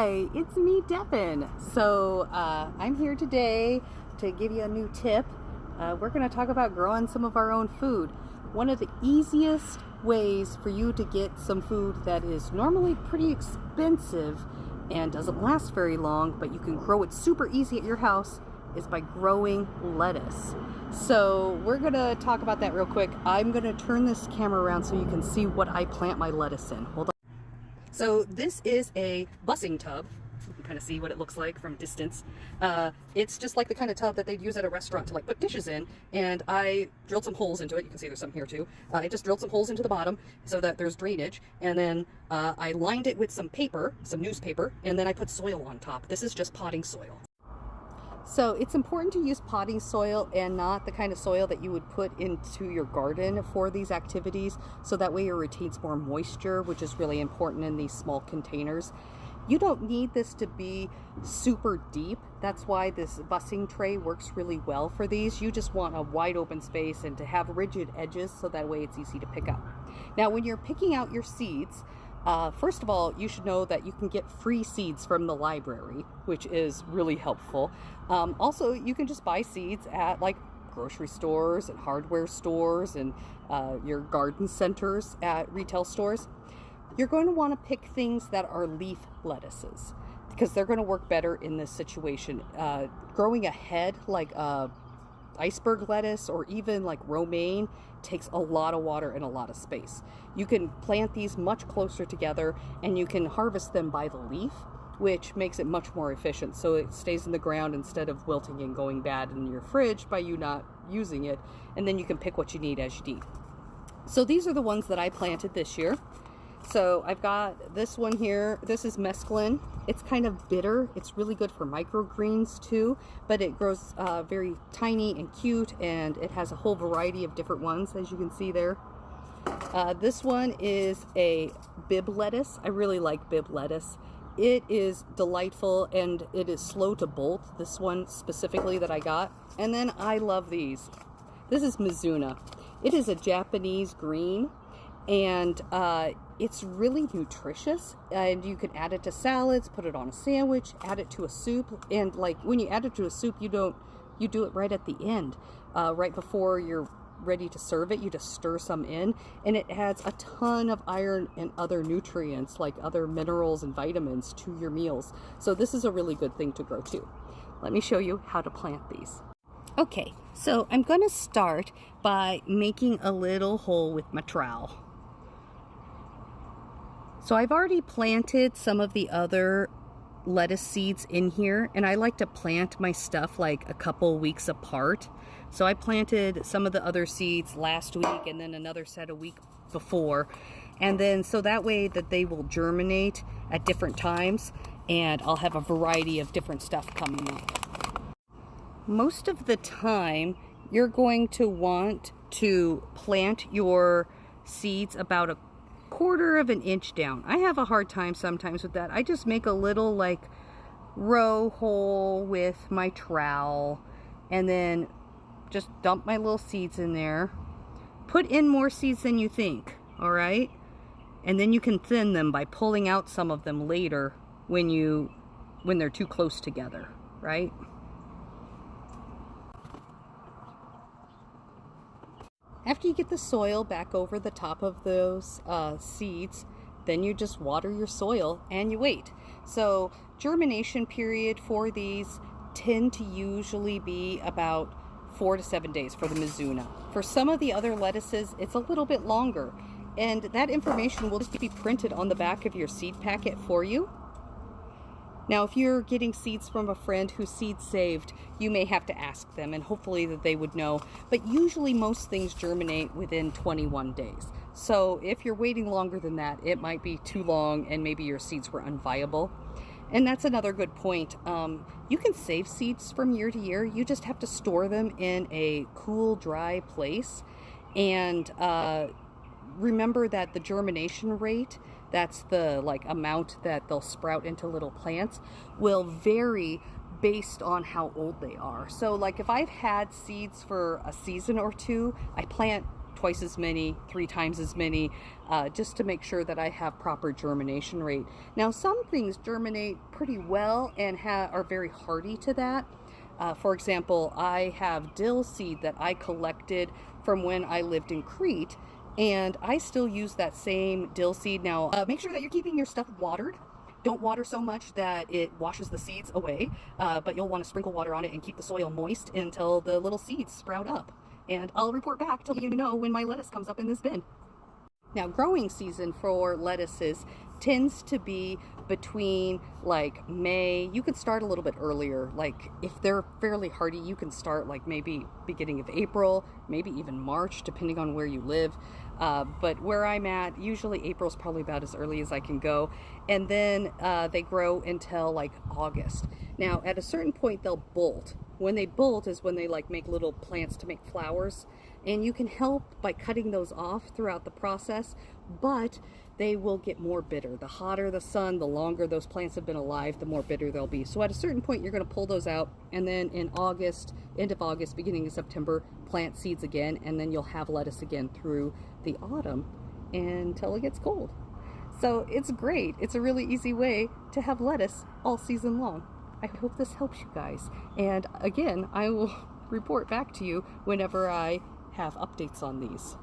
Hi, it's me, Devin. So I'm here today to give you a new tip. We're going to talk about growing some of our own food. One of the easiest ways for you to get some food that is normally pretty expensive and doesn't last very long, but you can grow it super easy at your house, is by growing lettuce. So we're going to talk about that real quick. I'm going to turn this camera around so you can see what I plant my lettuce in. Hold on. So this is a bussing tub. You can kind of see what it looks like from distance. It's just like the kind of tub that they'd use at a restaurant to like put dishes in, and I drilled some holes into it. You can see there's some here too. I just drilled some holes into the bottom so that there's drainage, and then I lined it with some paper, some newspaper, and then I put soil on top. This is just potting soil. So it's important to use potting soil and not the kind of soil that you would put into your garden for these activities, so that way it retains more moisture, which is really important in these small containers. You don't need this to be super deep. That's why this bussing tray works really well for these. You just want a wide open space and to have rigid edges so that way it's easy to pick up. Now when you're picking out your seeds, first of all, you should know that you can get free seeds from the library, which is really helpful. Also, you can just buy seeds at like grocery stores and hardware stores and your garden centers at retail stores. You're going to want to pick things that are leaf lettuces because they're going to work better in this situation. Growing a head like iceberg lettuce or even like romaine takes a lot of water and a lot of space. You can plant these much closer together and you can harvest them by the leaf, which makes it much more efficient. So it stays in the ground instead of wilting and going bad in your fridge by you not using it. And then you can pick what you need as you need. So these are the ones that I planted this year. So I've got this one here. This is mesclun. It's kind of bitter. It's really good for microgreens too, but it grows very tiny and cute, and it has a whole variety of different ones, as you can see there. This one is a Bibb lettuce. I really like Bibb lettuce. It is delightful and it is slow to bolt, this one specifically that I got. And then I love these. This is Mizuna. It is a Japanese green, and it's really nutritious, and you can add it to salads, put it on a sandwich, add it to a soup. And like when you add it to a soup, you do it right at the end, right before you're ready to serve it. You just stir some in, and it adds a ton of iron and other nutrients like other minerals and vitamins to your meals. So this is a really good thing to grow too. Let me show you how to plant these. Okay, so I'm going to start by making a little hole with my trowel. So I've already planted some of the other lettuce seeds in here, and I like to plant my stuff like a couple weeks apart. So I planted some of the other seeds last week and then another set a week before, and then so that way that they will germinate at different times, and I'll have a variety of different stuff coming up. Most of the time you're going to want to plant your seeds about a quarter of an inch down. I have a hard time sometimes with that. I just make a little like row hole with my trowel and then just dump my little seeds in there. Put in more seeds than you think, all right? And then you can thin them by pulling out some of them later when they're too close together, right? After you get the soil back over the top of those seeds, then you just water your soil and you wait. So germination period for these tend to usually be about 4 to 7 days for the Mizuna. For some of the other lettuces, it's a little bit longer. And that information will just be printed on the back of your seed packet for you. Now, if you're getting seeds from a friend who's seed saved, you may have to ask them, and hopefully that they would know. But usually most things germinate within 21 days. So if you're waiting longer than that, it might be too long and maybe your seeds were unviable. And that's another good point. You can save seeds from year to year. You just have to store them in a cool, dry place. And remember that the germination rate, that's the like amount that they'll sprout into little plants, will vary based on how old they are. So like if I've had seeds for a season or two, I plant twice as many, 3 times as many, just to make sure that I have proper germination rate. Now, some things germinate pretty well and are very hardy to that. For example, I have dill seed that I collected from when I lived in Crete, and I still use that same dill seed. Now, make sure that you're keeping your stuff watered. Don't water so much that it washes the seeds away, but you'll want to sprinkle water on it and keep the soil moist until the little seeds sprout up. And I'll report back to let you know when my lettuce comes up in this bin. Now, growing season for lettuces tends to be between like May. You can start a little bit earlier. Like if they're fairly hardy, you can start like maybe beginning of April, maybe even March, depending on where you live. But where I'm at, usually April's probably about as early as I can go. And then they grow until like August. Now, at a certain point, they'll bolt. When they bolt is when they like make little plants to make flowers. And you can help by cutting those off throughout the process, but they will get more bitter. The hotter the sun, the longer those plants have been alive, the more bitter they'll be. So at a certain point, you're going to pull those out, and then in August, end of August, beginning of September, plant seeds again, and then you'll have lettuce again through the autumn until it gets cold. So it's great. It's a really easy way to have lettuce all season long. I hope this helps you guys. And again, I will report back to you whenever I have updates on these.